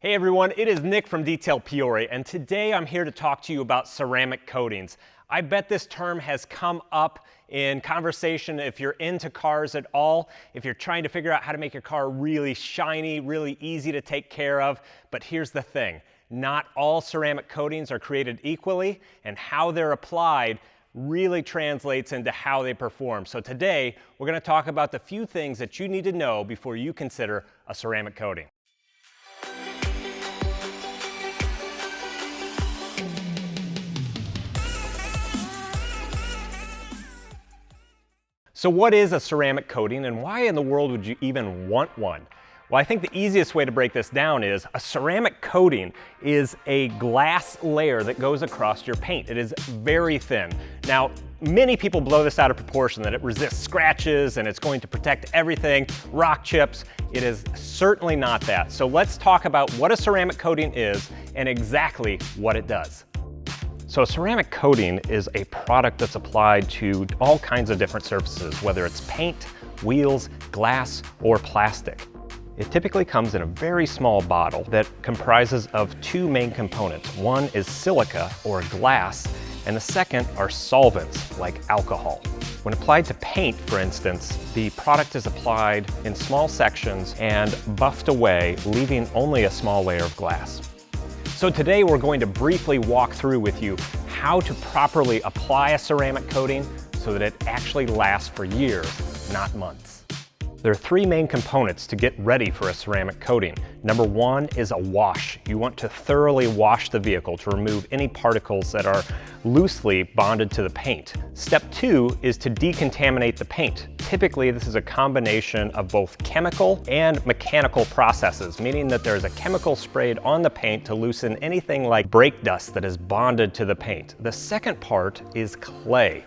Hey everyone, it is Nick from Detail Peoria, and today I'm here to talk to you about ceramic coatings. I bet this term has come up in conversation if you're into cars at all, if you're trying to figure out how to make your car really shiny, really easy to take care of. But here's the thing, not all ceramic coatings are created equally, and how they're applied really translates into how they perform. So today, we're going to talk about the few things that you need to know before you consider a ceramic coating. So what is a ceramic coating, and why in the world would you even want one? Well, I think the easiest way to break this down is a ceramic coating is a glass layer that goes across your paint. It is very thin. Now, many people blow this out of proportion, that it resists scratches and it's going to protect everything, rock chips. It is certainly not that. So let's talk about what a ceramic coating is and exactly what it does. So a ceramic coating is a product that's applied to all kinds of different surfaces, whether it's paint, wheels, glass, or plastic. It typically comes in a very small bottle that comprises of two main components. One is silica or glass, and the second are solvents like alcohol. When applied to paint, for instance, the product is applied in small sections and buffed away, leaving only a small layer of glass. So today we're going to briefly walk through with you how to properly apply a ceramic coating so that it actually lasts for years, not months. There are three main components to get ready for a ceramic coating. Number one is a wash. You want to thoroughly wash the vehicle to remove any particles that are loosely bonded to the paint. Step two is to decontaminate the paint. Typically, this is a combination of both chemical and mechanical processes, meaning that there's a chemical sprayed on the paint to loosen anything like brake dust that is bonded to the paint. The second part is clay.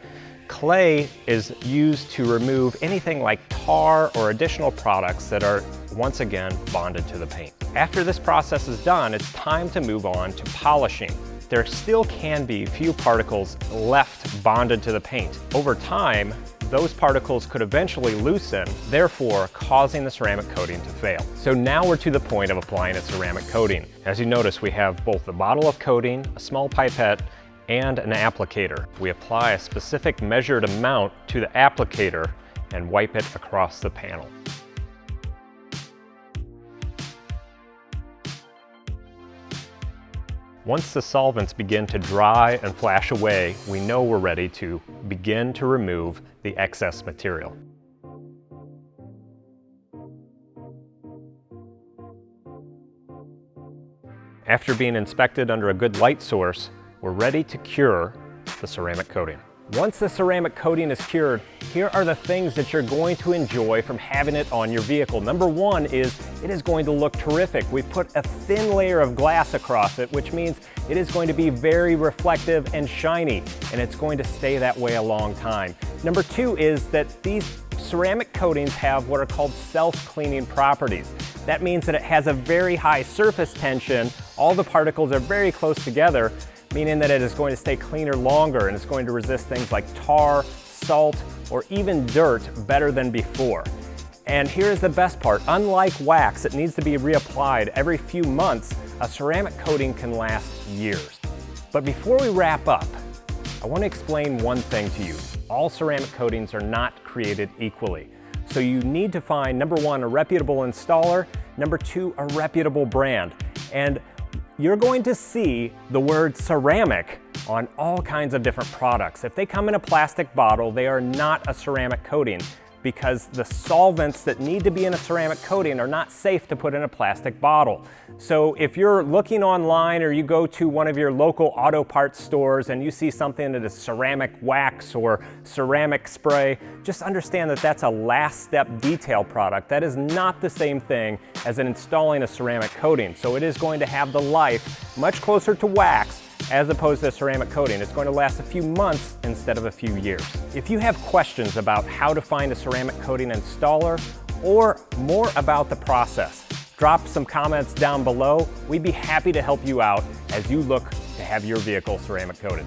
Clay is used to remove anything like tar or additional products that are once again bonded to the paint. After this process is done, it's time to move on to polishing. There still can be few particles left bonded to the paint. Over time, those particles could eventually loosen, therefore causing the ceramic coating to fail. So now we're to the point of applying a ceramic coating. As you notice, we have both the bottle of coating, a small pipette, and an applicator. We apply a specific measured amount to the applicator and wipe it across the panel. Once the solvents begin to dry and flash away, we know we're ready to begin to remove the excess material. After being inspected under a good light source, we're ready to cure the ceramic coating. Once the ceramic coating is cured, here are the things that you're going to enjoy from having it on your vehicle. Number one is it is going to look terrific. We've put a thin layer of glass across it, which means it is going to be very reflective and shiny, and it's going to stay that way a long time. Number two is that these ceramic coatings have what are called self-cleaning properties. That means that it has a very high surface tension. All the particles are very close together, meaning that it is going to stay cleaner longer and it's going to resist things like tar, salt, or even dirt better than before. And here's the best part, unlike wax that needs to be reapplied every few months, a ceramic coating can last years. But before we wrap up, I want to explain one thing to you. All ceramic coatings are not created equally. So you need to find, number one, a reputable installer, number two, a reputable brand. And you're going to see the word ceramic on all kinds of different products. If they come in a plastic bottle, they are not a ceramic coating because the solvents that need to be in a ceramic coating are not safe to put in a plastic bottle. So if you're looking online or you go to one of your local auto parts stores and you see something that is ceramic wax or ceramic spray, just understand that that's a last step detail product. That is not the same thing as in installing a ceramic coating. So it is going to have the life much closer to wax as opposed to a ceramic coating. It's going to last a few months instead of a few years. If you have questions about how to find a ceramic coating installer or more about the process, drop some comments down below. We'd be happy to help you out as you look to have your vehicle ceramic coated.